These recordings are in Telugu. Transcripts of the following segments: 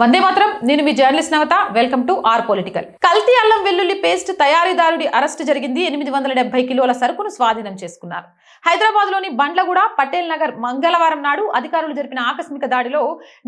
వందే మాత్రం. నేను మీ journalist Navata. Welcome to R political. కల్తీ అల్లం వెల్లుల్లి పేస్ట్ తయారీదారుడి అరెస్ట్ జరిగింది. 870 కిలోల సరుకును స్వాధీనం చేసుకున్నారు. హైదరాబాద్ లోని బండ్లగూడ పటేల్ నగర్ మంగళవారం నాడు అధికారులు జరిపిన ఆకస్మిక దాడిలో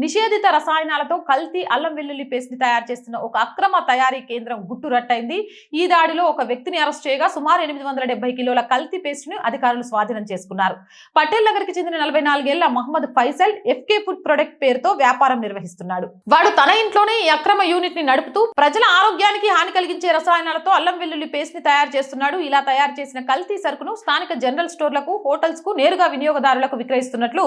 నిషేధిత రసాయనాలతో కల్తీ అల్లం వెల్లుల్లి పేస్ట్ ని తయారు చేస్తున్న ఒక అక్రమ తయారీ కేంద్రం గుట్టురట్టయింది. ఈ దాడిలో ఒక వ్యక్తిని అరెస్ట్ చేయగా సుమారు 870 కిలోల కల్తీ పేస్ట్ ను అధికారులు స్వాధీనం చేసుకున్నారు. పటేల్ నగర్ కి చెందిన 44 ఏళ్ల Mohammed Faisal FK food product పేరుతో వ్యాపారం నిర్వహిస్తున్నాడు. వాడు తన ఇంట్లోనే ఈ అక్రమ యూనిట్ ని నడుపుతూ ప్రజల ఆరోగ్యానికి హాని కలిగించే రసాయనాలతో అల్లం వెల్లుల్లి పేస్ట్ ని తయారు చేస్తున్నాడు. ఇలా తయారు చేసిన కల్తీ సరుకును స్థానిక జనరల్ స్టోర్లకు, హోటల్స్ కు నేరుగా వినియోగదారులకు విక్రయిస్తున్నట్లు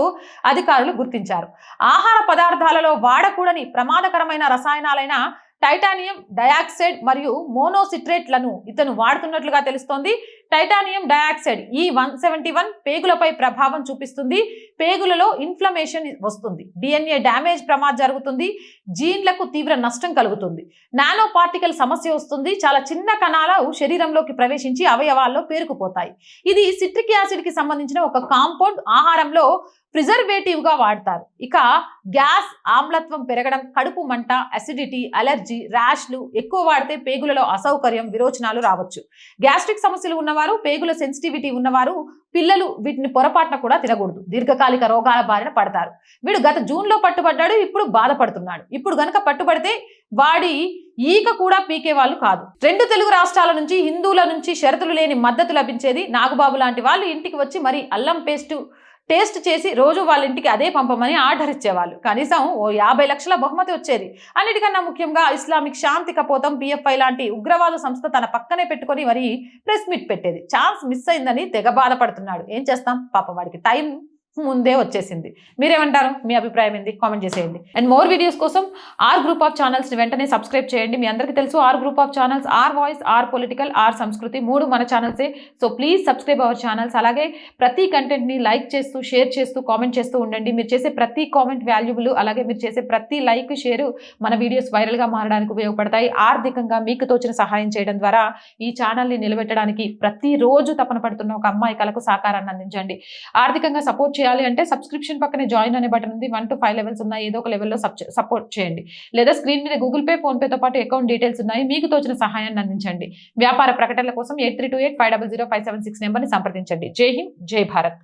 అధికారులు గుర్తించారు. ఆహార పదార్థాలలో వాడకూడని ప్రమాదకరమైన రసాయనాలైన టైటానియం డయాక్సైడ్ మరియు మోనోసిట్రేట్లను ఇతను వాడుతున్నట్లుగా తెలుస్తోంది. టైటానియం డయాక్సైడ్ E171 పేగులపై ప్రభావం చూపిస్తుంది. పేగులలో ఇన్ఫ్లమేషన్ వస్తుంది. DNA డ్యామేజ్ ప్రమాదం జరుగుతుంది. జీన్లకు తీవ్ర నష్టం కలుగుతుంది. నానో పార్టికల్ సమస్య వస్తుంది. చాలా చిన్న కణాలు శరీరంలోకి ప్రవేశించి అవయవాల్లో పేరుకుపోతాయి. ఇది సిట్రిక్ యాసిడ్ కి సంబంధించిన ఒక కాంపౌండ్. ఆహారంలో ప్రిజర్వేటివ్ గా వాడతారు. ఇక గ్యాస్, ఆమ్లత్వం పెరగడం, కడుపు మంట, అసిడిటీ, అలర్జీ, ర్యాష్లు ఎక్కువ వాడితే పేగులలో అసౌకర్యం, విరోచనాలు రావచ్చు. గ్యాస్ట్రిక్ సమస్యలు ఉన్నవారు, పేగుల సెన్సిటివిటీ ఉన్నవారు, పిల్లలు వీటిని పొరపాటున కూడా తినకూడదు. దీర్ఘకాలిక రోగాల బారిన పడతారు. వీడు గత జూన్ లో పట్టుబడ్డాడు. ఇప్పుడు బాధపడుతున్నాడు. ఇప్పుడు గనక పట్టుబడితే వాడి ఈక కూడా పీకే వాళ్ళు కాదు. 2 తెలుగు రాష్ట్రాల నుంచి, హిందువుల నుంచి షరతులు లేని మద్దతు లభించేది. నాగబాబు లాంటి వాళ్ళు ఇంటికి వచ్చి మరి అల్లం పేస్ట్ టేస్ట్ చేసి రోజు వాళ్ళ ఇంటికి అదే పంపమని ఆర్డర్ ఇచ్చేవాళ్ళు. కనీసం ఓ 50 లక్షల బహుమతి వచ్చేది. అన్నిటికన్నా ముఖ్యంగా ఇస్లామిక్ శాంతి కపోతం PFI లాంటి ఉగ్రవాద సంస్థ తన పక్కనే పెట్టుకొని మరి ప్రెస్ మీట్ పెట్టేది. ఛాన్స్ మిస్ అయిందని తెగ బాధపడుతున్నాడు. ఏం చేస్తాం, పాప వాడికి టైం ముందే వచ్చేసింది. మీరేమంటారు? మీ అభిప్రాయం ఏంది? కామెంట్ చేసేయండి. అండ్ మోర్ వీడియోస్ కోసం ఆర్ గ్రూప్ ఆఫ్ ఛానల్స్ ని వెంటనే సబ్స్క్రైబ్ చేయండి. మీ అందరికీ తెలుసు R group of channels, R voice, R political, R Samskriti 3 మన ఛానల్సే. So please subscribe our channels. అలాగే ప్రతి కంటెంట్ ని లైక్ చేస్తూ, షేర్ చేస్తూ, కామెంట్ చేస్తూ ఉండండి. మీరు చేసే ప్రతి కామెంట్ వాల్యుబుల్. అలాగే మీరు చేసే ప్రతి లైక్, షేర్ మన వీడియోస్ వైరల్ గా మారడానికి ఉపయోగపడతాయి. ఆర్థికంగా మీకు తోచిన సహాయం చేయడం ద్వారా ఈ ఛానల్ ని నిలబెట్టడానికి ప్రతిరోజు తపన పడుతున్న ఒక అమ్మాయి కళకు సహకారాన్ని అందించండి. ఆర్థికంగా సపోర్ట్ చేయాలి అంటే సబ్స్క్రిప్షన్ పక్కనే జాయిన్ అనే బటన్ ఉంది. 1 to 5 లెవెల్స్ ఉన్నాయి. ఏదో ఒక లెవెల్లో సపోర్ట్ చేయండి. లేదా స్క్రీన్ మీద గూగుల్ పే, ఫోన్ పేతో పాటు అకౌంట్ డీటెయిల్స్ ఉన్నాయి. మీకు తోచిన సహాయాన్ని అందించండి. వ్యాపార ప్రకటనల కోసం 8328500576 నెంబర్ని సంప్రదించండి. జై హింద్, జై భారత్.